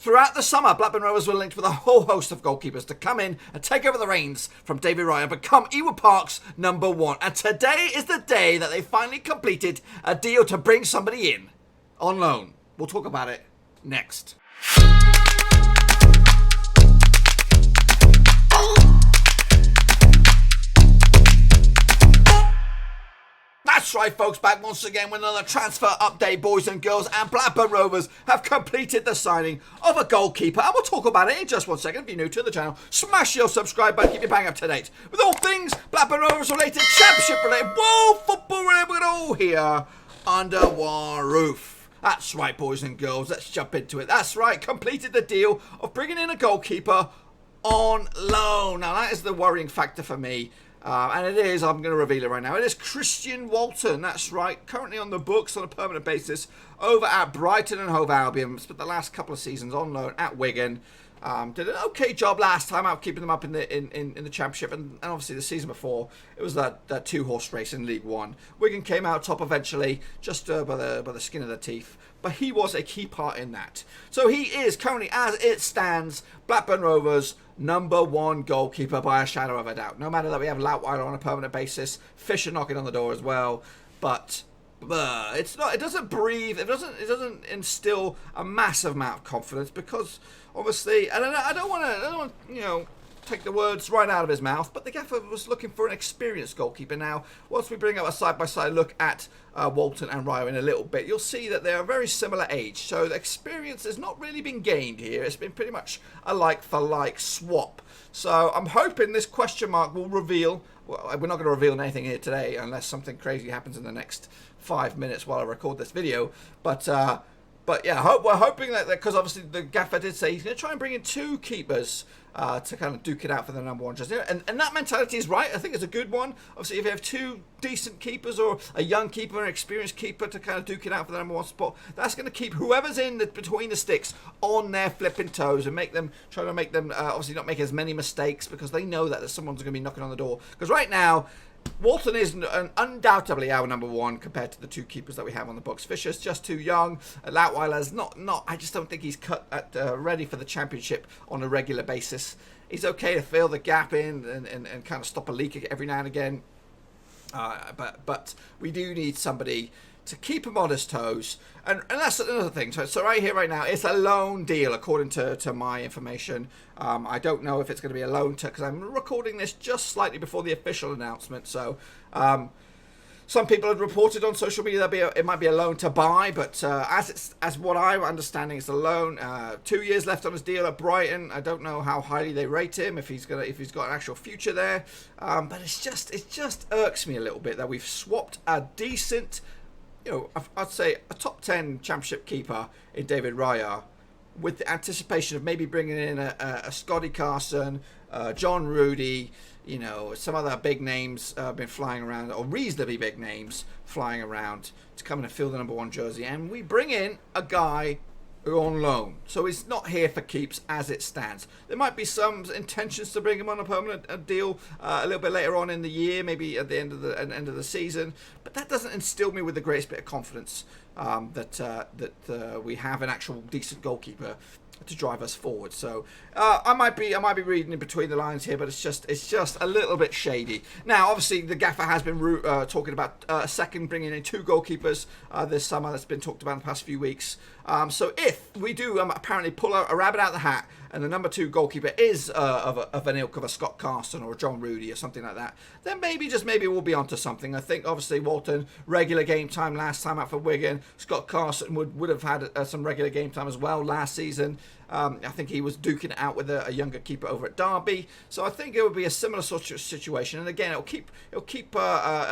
Throughout the summer, Blackburn Rovers were linked with a whole host of goalkeepers to come in and take over the reins from David Raya and become Ewood Park's number one. And today is the day that they finally completed a deal to bring somebody in on loan. We'll talk about it next. That's right, folks, back once again with another transfer update, boys and girls, and Blackburn Rovers have completed the signing of a goalkeeper, and we'll talk about it in just 1 second. If you're new to the channel, smash your subscribe button, keep your bang up to date with all things Blackburn Rovers related, championship related, world football related, we're all here under one roof. That's right, boys and girls, let's jump into it. That's right, completed the deal of bringing in a goalkeeper on loan. Now, that is the worrying factor for me. And it is, I'm going to reveal it right now, it is Christian Walton, that's right, currently on the books on a permanent basis over at Brighton and Hove Albion. Spent the last couple of seasons on loan at Wigan. Did an okay job last time out keeping them up in the Championship, and obviously the season before it was that two-horse race in League One. Wigan came out top eventually, just by the skin of their teeth, but he was a key part in that. So he is currently, as it stands, Blackburn Rovers' number one goalkeeper by a shadow of a doubt. No matter that we have Loutweiler on a permanent basis, Fisher knocking on the door as well, but it's not. It doesn't breathe. It doesn't instill a massive amount of confidence because obviously, and I don't want to take the words right out of his mouth, but the gaffer was looking for an experienced goalkeeper. Now, once we bring up a side-by-side look at Walton and Raya in a little bit, you'll see that they are very similar age, so the experience has not really been gained here. It's been pretty much a like-for-like swap. So I'm hoping this question mark will reveal, well, we're not going to reveal anything here today unless something crazy happens in the next 5 minutes while I record this video, but yeah, we're hoping that, because obviously the gaffer did say he's going to try and bring in two keepers to kind of duke it out for the number one jersey. And that mentality is right. I think it's a good one. Obviously, if you have two decent keepers or a young keeper and an experienced keeper to kind of duke it out for the number one spot, that's going to keep whoever's between the sticks on their flipping toes and try to make them obviously not make as many mistakes because they know that someone's going to be knocking on the door. Because right now, Walton is undoubtedly our number one compared to the two keepers that we have on the books. Fisher's just too young. Loutweiler's not. I just don't think he's ready for the Championship on a regular basis. He's okay to fill the gap in and kind of stop a leak every now and again. But we do need somebody to keep him on his toes. And that's another thing. So right here, right now, it's a loan deal, according to my information. I don't know if it's going to be a loan because I'm recording this just slightly before the official announcement. So some people have reported on social media that it might be a loan to buy, but as what I'm understanding, it's a loan. 2 years left on his deal at Brighton. I don't know how highly they rate him, if he's got an actual future there. But it just irks me a little bit that we've swapped a decent, I'd say a top 10 Championship keeper in David Raya with the anticipation of maybe bringing in a Scotty Carson, John Rudy, some other big names been flying around, or reasonably big names flying around to come in and fill the number one jersey. And we bring in a guy who on loan. So he's not here for keeps as it stands. There might be some intentions to bring him on a permanent deal a little bit later on in the year, maybe at the end of the season. But that doesn't instill me with the greatest bit of confidence that we have an actual decent goalkeeper to drive us forward. So I might be reading in between the lines here, but it's just a little bit shady. Now, obviously, the gaffer has been talking about bringing in two goalkeepers this summer. That's been talked about in the past few weeks. So if we do apparently pull a rabbit out of the hat, and the number two goalkeeper is of an ilk of a Scott Carson or a John Rudy or something like that, then maybe we'll be onto something. I think obviously Walton, regular game time last time out for Wigan. Scott Carson would have had some regular game time as well last season. I think he was duking it out with a younger keeper over at Derby. So I think it would be a similar sort of situation. And again, it'll keep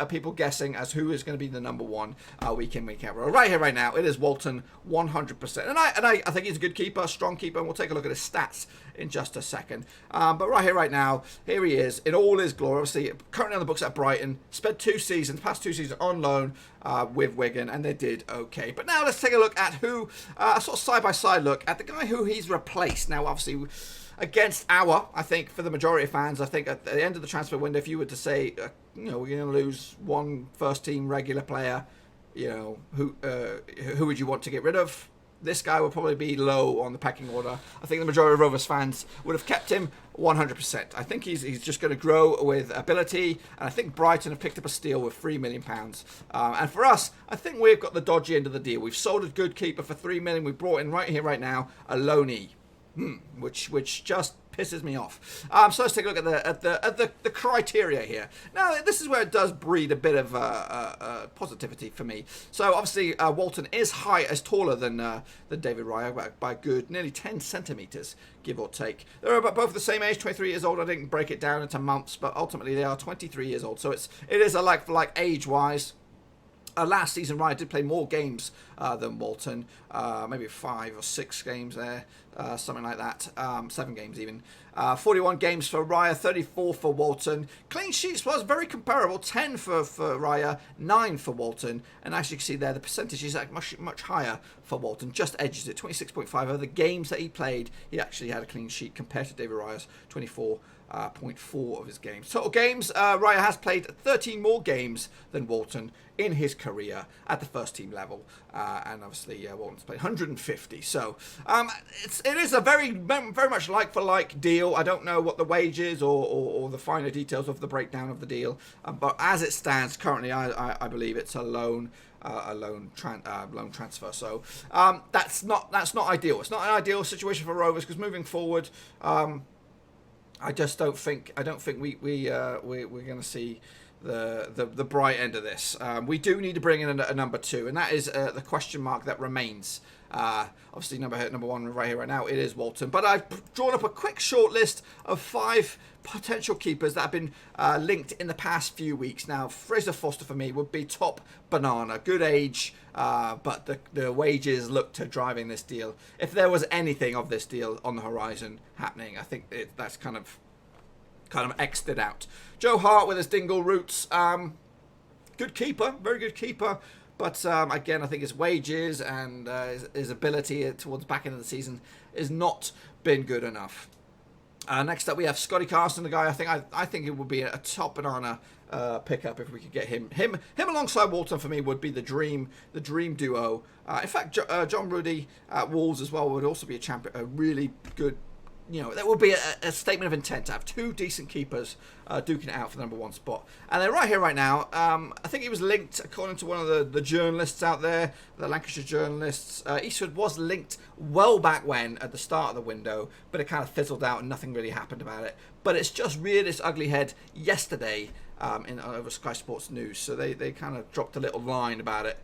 people guessing as who is going to be the number one week in, week out. Right here, right now, it is Walton 100%. And I think he's a good keeper, strong keeper, and we'll take a look at his stats in just a second. But right here, right now, here he is in all his glory. Obviously, currently on the books at Brighton. Spent past 2 seasons on loan with Wigan, and they did okay. But now let's take a look at a sort of side-by-side look at the guy who he's replaced. Now, obviously, against I think for the majority of fans, I think at the end of the transfer window, if you were to say, we're going to lose one first-team regular player, who would you want to get rid of? this guy would probably be low on the pecking order. I think the majority of Rovers fans would have kept him 100%. I think he's just going to grow with ability, and I think Brighton have picked up a steal with £3 million. And for us, I think we've got the dodgy end of the deal. We've sold a good keeper for £3 million. We brought in right here, right now, a loanee, which just pisses me off. So let's take a look at the criteria here. Now, this is where it does breed a bit of positivity for me. So obviously, Walton is taller than David Raya by a good nearly 10 centimeters, give or take. They're about both the same age, 23 years old. I didn't break it down into months, but ultimately they are 23 years old. So it is a like for like age wise. Last season, Raya did play more games than Walton, maybe 5 or 6 games there, something like that, 7 games even. 41 games for Raya, 34 for Walton. Clean sheets was very comparable, 10 for Raya, 9 for Walton. And as you can see there, the percentage is much higher for Walton, just edges it, 26.5. Of the games that he played, he actually had a clean sheet compared to David Raya's 24.4 of his games. Total games, Raya has played 13 more games than Walton in his career at the first team level, and obviously Walton's played 150. So it is a very much like for like deal. I don't know what the wage is or the finer details of the breakdown of the deal, but as it stands currently, I believe it's a loan transfer. So that's not ideal. It's not an ideal situation for Rovers, because moving forward, I don't think we're going to see the bright end of this. We do need to bring in a number 2, and that is the question mark that remains. Obviously, number 1 right here, right now, it is Walton. But I've drawn up a quick short list of 5 potential keepers that have been linked in the past few weeks. Now, Fraser Foster for me would be top banana, good age, but the wages look to driving this deal. If there was anything of this deal on the horizon happening, I think that's kind of X'd it out. Joe Hart with his Dingle roots, good keeper, very good keeper. But again, I think his wages and his ability towards the back end of the season has not been good enough. Next up, we have Scotty Carson, the guy I think it would be a top banana pickup if we could get him alongside Walton. For me, would be the dream duo. In fact, John Ruddy at Wolves as well would also be a really good. That would be a statement of intent to have 2 decent keepers duking it out for the number 1 spot. And then right here, right now, I think he was linked, according to one of the journalists out there, the Lancashire journalists. Eastwood was linked well back when, at the start of the window, but it kind of fizzled out and nothing really happened about it. But it's just reared its ugly head yesterday over Sky Sports News. So they kind of dropped a little line about it.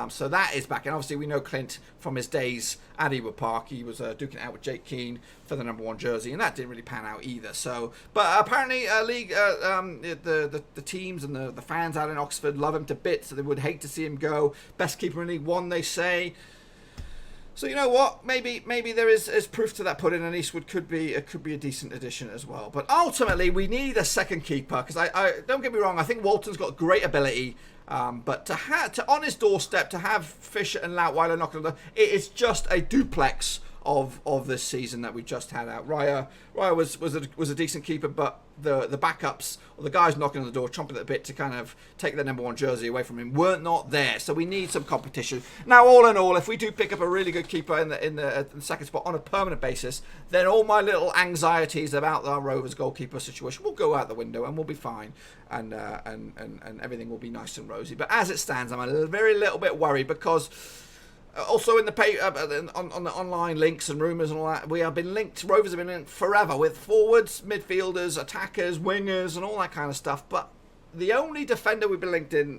So that is back. And obviously we know Clint from his days at Ewood Park. He was duking it out with Jake Keane for the number 1 jersey, and that didn't really pan out either. So, but apparently the teams and the fans out in Oxford love him to bits, so they would hate to see him go. Best keeper in League One, they say. So you know what? Maybe there is proof to that put in, and Eastwood could be a decent addition as well. But ultimately, we need a second keeper, because I don't get me wrong. I think Walton's got great ability, but to on his doorstep to have Fisher and Loutweiler knocking on the door, it is just a duplex of this season that we just had out. Raya was a decent keeper, but the backups or the guys knocking on the door, chomping at the bit to kind of take their number 1 jersey away from him, weren't not there. So we need some competition. Now, all in all, if we do pick up a really good keeper in the second spot on a permanent basis, then all my little anxieties about our Rovers goalkeeper situation will go out the window, and we'll be fine, and everything will be nice and rosy. But as it stands, I'm a very little bit worried, because also in the on the online links and rumours and all that, we have been linked. Rovers have been linked forever with forwards, midfielders, attackers, wingers, and all that kind of stuff. But the only defender we've been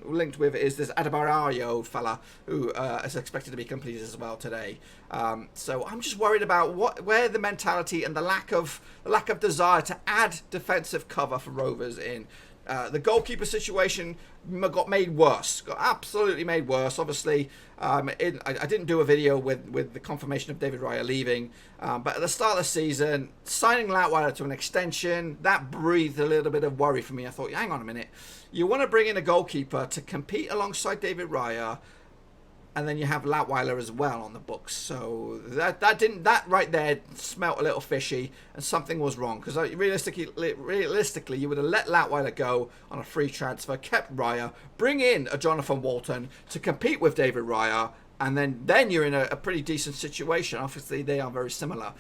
linked with is this Adebayo fella, who is expected to be completed as well today. So I'm just worried about where the mentality and the lack of desire to add defensive cover for Rovers in. The goalkeeper situation got made worse. Got absolutely made worse. Obviously, I didn't do a video with the confirmation of David Raya leaving, but at the start of the season, signing Loutweiler to an extension, that breathed a little bit of worry for me. I thought, hang on a minute, you want to bring in a goalkeeper to compete alongside David Raya, and then you have Loutweiler as well on the books. So that right there smelt a little fishy, and something was wrong. Because realistically, you would have let Loutweiler go on a free transfer, kept Raya, bring in a Jonathan Walton to compete with David Raya, and then you're in a pretty decent situation. Obviously, they are very similar.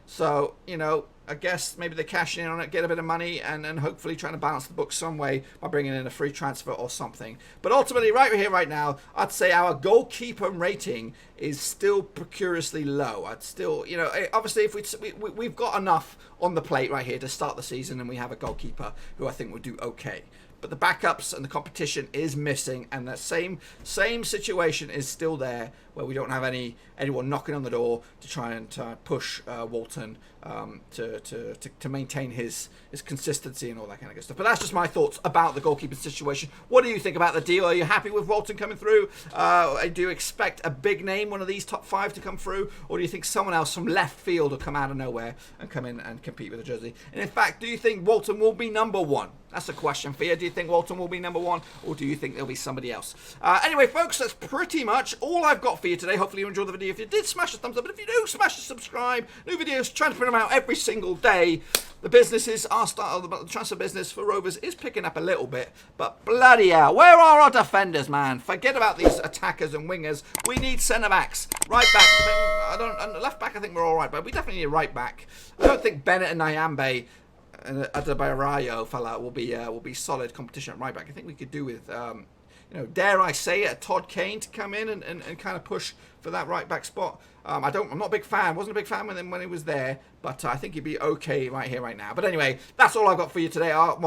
So, you know, I guess maybe they're cashing in on it, get a bit of money, and hopefully trying to balance the books some way by bringing in a free transfer or something. But ultimately, right here, right now, I'd say our goalkeeper rating is still precariously low. I'd still, you know, obviously, if we've got enough on the plate right here to start the season, and we have a goalkeeper who I think would do okay. But the backups and the competition is missing, and that same situation is still there, where we don't have anyone knocking on the door to try and push Walton to maintain his consistency and all that kind of good stuff. But that's just my thoughts about the goalkeeping situation. What do you think about the deal? Are you happy with Walton coming through? Do you expect a big name, one of these top 5 to come through, or do you think someone else from left field will come out of nowhere and come in and compete with the jersey? And in fact, do you think Walton will be number 1? That's a question for you. Do you think Walton will be number 1, or do you think there'll be somebody else? Anyway, folks, that's pretty much all I've got for you today. Hopefully you enjoyed the video. If you did, smash the thumbs up. But if you do, smash the subscribe. New videos, trying to put them out every single day. The businesses, the transfer business for Rovers is picking up a little bit. But bloody hell, where are our defenders, man? Forget about these attackers and wingers. We need centre-backs. Right back. Left back, I think we're all right, but we definitely need a right back. I don't think Bennett and Nyambe and Adebayo fella will be solid competition at right back. I think we could do with you know, dare I say it, a Todd Kane to come in and kind of push for that right back spot. I'm not a big fan. Wasn't a big fan when he was there, but I think he'd be okay right here, right now. But anyway, that's all I've got for you today. I'll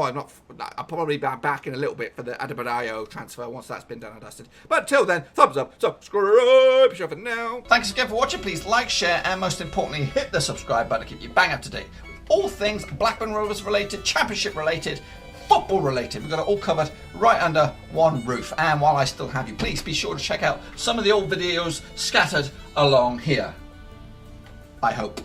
probably be back in a little bit for the Adebayo transfer once that's been done and dusted. But until then, thumbs up, subscribe, shove it now. Thanks again for watching. Please like, share, and most importantly, hit the subscribe button to keep you bang up to date. All things Blackburn Rovers related, championship related, football related. We've got it all covered right under one roof. And while I still have you, please be sure to check out some of the old videos scattered along here. I hope.